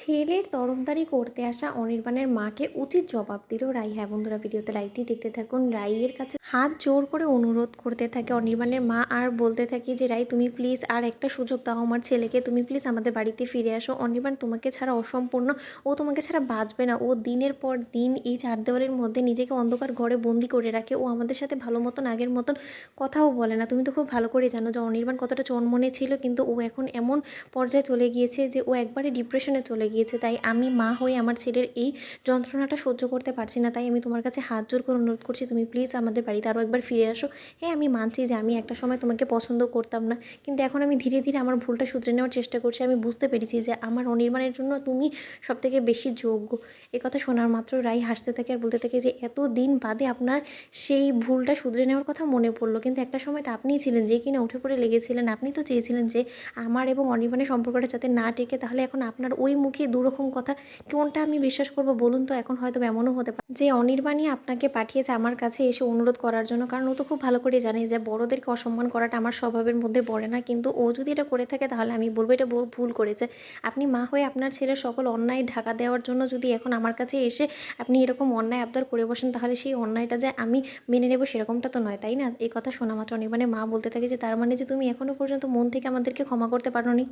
ছেলের তরফদারি করতে আসা অনির্বাণের মাকে উচিত জবাব দিল রাই। হ্যাঁ বন্ধুরা, ভিডিওতে লাইকটি দেখতে থাকুন। রাইয়ের কাছে হাত জোর করে অনুরোধ করতে থাকে অনির্বাণের মা, আর বলতে থাকি যে রাই তুমি প্লিজ আর একটা সুযোগ দাও আমার ছেলেকে, তুমি প্লিজ আমাদের বাড়িতে ফিরে আসো। অনির্বাণ তোমাকে ছাড়া অসম্পূর্ণ, ও তোমাকে ছাড়া বাঁচবে না। ও দিনের পর দিন এই চার দেওয়ালের মধ্যে নিজেকে অন্ধকার ঘরে বন্দি করে রাখে। ও আমাদের সাথে ভালো মতন আগের মতন কথাও বলে না। তুমি তো খুব ভালো করে জানো যে অনির্বাণ কতটা চনমনে ছিল, কিন্তু ও এখন এমন পর্যায়ে চলে গিয়েছে যে ও একবারে ডিপ্রেশনে চলে গিয়েছে। তাই আমি মা হয়ে আমার ছেলের এই যন্ত্রণাটা সহ্য করতে পারছি না। তাই আমি তোমার কাছে হাত জোর করে অনুরোধ করছি, তুমি প্লিজ আমাদের বাড়িতে আরও একবার ফিরে আসো। হ্যাঁ, আমি মানছি যে আমি একটা সময় তোমাকে পছন্দ করতাম না, কিন্তু এখন আমি ধীরে ধীরে আমার ভুলটা শুধরে নেওয়ার চেষ্টা করছি। আমি বুঝতে পেরেছি যে আমার অনির্বাণের জন্য তুমি সবথেকে বেশি যোগ্য। কথা শোনার মাত্র রাই হাসতে থাকে আর বলতে থাকে যে এত দিন বাদে আপনার সেই ভুলটা শুধরে নেওয়ার কথা মনে পড়লো, কিন্তু একটা সময় তো আপনিই ছিলেন যে কিনা উঠে পড়ে লেগেছিলেন। আপনি তো চেয়েছিলেন যে আমার এবং অনির্বাণের সম্পর্কটা যাতে না টেকে। তাহলে এখন আপনার ওই মুখে দুরকম কথা, কোনটা আমি বিশ্বাস করব বলুন তো? এখন হয়তো এমনও হতে পারে যে অনির্বাণই আপনাকে পাঠিয়েছে আমার কাছে এসে অনুরোধ করার জন্য, কারণ ও তো খুব ভালো করে জানে যে বড়োদেরকে অসম্মান করাটা আমার স্বভাবের মধ্যে পড়ে না। কিন্তু ও যদি এটা করে থাকে তাহলে আমি বলবো এটা ভুল করেছে। আপনি মা হয়ে আপনার ছেলের সকল অন্যায় ঢাকা দেওয়ার জন্য যদি এখন আমার কাছে এসে আপনি এরকম অন্যায় আবদার করে বসেন, তাহলে সেই অন্যায়টা যে আমি মেনে নেব সেরকমটা তো নয়, তাই না? এই কথা শোনা মাত্র অনির্বাণের মা বলতে থাকে যে তার মানে যে তুমি এখনও পর্যন্ত মন থেকে আমাদেরকে ক্ষমা করতে পারোনি,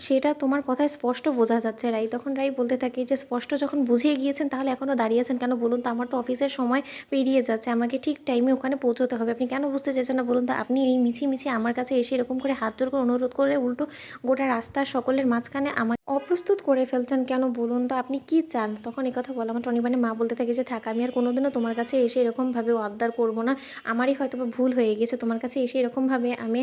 সেটা তোমার কথায় স্পষ্ট বোঝা যাচ্ছে। রাই তখন বলতে থাকে যে স্পষ্ট যখন বুঝিয়ে গিয়েছেন তাহলে এখনও দাঁড়িয়ে আছেন কেন বলুন তো? আমার তো অফিসের সময় পেরিয়ে যাচ্ছে, আমাকে ঠিক টাইমে ওখানে পৌঁছতে হবে। আপনি কেন বুঝতে চাইছেন না বলুন তো? আপনি এই মিছি আমার কাছে এসে এরকম করে হাত জোর করে অনুরোধ করে উল্টো গোটা রাস্তার সকলের মাঝখানে আমাকে অপ্রস্তুত করে ফেলছেন কেন বলুন তো? আপনি কি চান? তখন এই কথা বলা আমার অনির্বাণের মা বলতে থাকে যে থাক, আমি আর কোনোদিনও তোমার কাছে এসে এরকমভাবে আবদার করবো না। আমারই হয়তো বা ভুল হয়ে গেছে, তোমার কাছে এসে এরকমভাবে আমি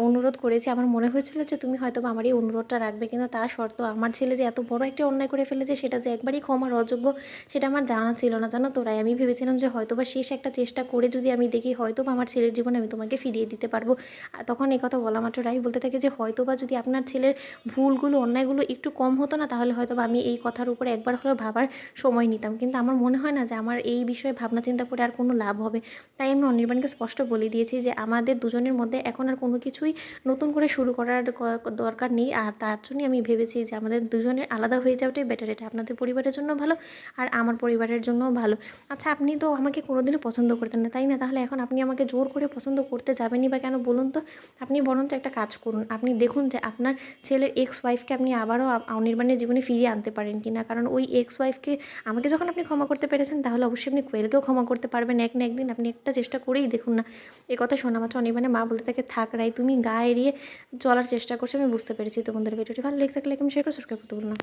অনুরোধ করেছি। আমার মনে হয়েছিল যে তুমি হয়তো বা আমার এই অনুরোধটা রাখবে, কিন্তু তা সত্ত্বেও আমার ছেলে যে এত বড় একটা অন্যায় করে ফেলেছে সেটা যে একবারই ক্ষমার অযোগ্য, সেটা আমার জানা ছিল না, জানো তো রাই? আমি ভেবেছিলাম যে হয়তো বা শেষ একটা চেষ্টা করে যদি আমি দেখি হয়তো বা আমার ছেলের জীবনে আমি তোমাকে ফিরিয়ে দিতে পারবো। তখন এই কথা বলা মাত্র রাই বলতে থাকে যে হয়তো বা যদি আপনার ছেলের ভুলগুলো অন্যায়গুলো একটু কম হতো না, তাহলে হয়তো বা আমি এই কথার উপরে একবার হলেও ভাবার সময় নিতাম। কিন্তু আমার মনে হয় না যে আমার এই বিষয়ে ভাবনা চিন্তা করে আর কোনো লাভ হবে। তাই আমি অনির্বাণকে স্পষ্ট বলে দিয়েছি যে আমাদের দুজনের মধ্যে এখন আর কোনো কিছুই নতুন করে শুরু করার দরকার নেই। আর তার জন্যই আমি ভেবেছি যে আমাদের দুজনের আলাদা হয়ে যাওয়াটাই বেটার। এটা আপনাদের পরিবারের জন্য ভালো আর আমার পরিবারের জন্যও ভালো। আচ্ছা, আপনি তো আমাকে কোনোদিনও পছন্দ করতেন না, তাই না? তাহলে এখন আপনি আমাকে জোর করে পছন্দ করতে যাবেনই বা কেন বলুন তো? আপনি বরঞ্চ একটা কাজ করুন, আপনি দেখুন যে আপনার ছেলের এক্স ওয়াইফকে আপনি আবারও অনির্বাণের জীবনে ফিরিয়ে আনতে পারেন কিনা। কারণ ওই এক্স ওয়াইফকে আমাকে যখন আপনি ক্ষমা করতে পেরেছেন, তাহলে অবশ্যই আপনি কোয়েলকেও ক্ষমা করতে পারবেন এক না একদিন। আপনি একটা চেষ্টা করেই দেখুন না। কথা শোনা মাত্র অনির্বাণের মা বলতে থাকে থাক রাই, তুমি গা এড়িয়ে চলার চেষ্টা করছো, আমি বুঝতে পেরেছি। তো বন্ধুরা, ভিডিওটি ভালো লেগে থাকলে লাইক, শেয়ার করে সাবস্ক্রাইব করতে ভুলো না।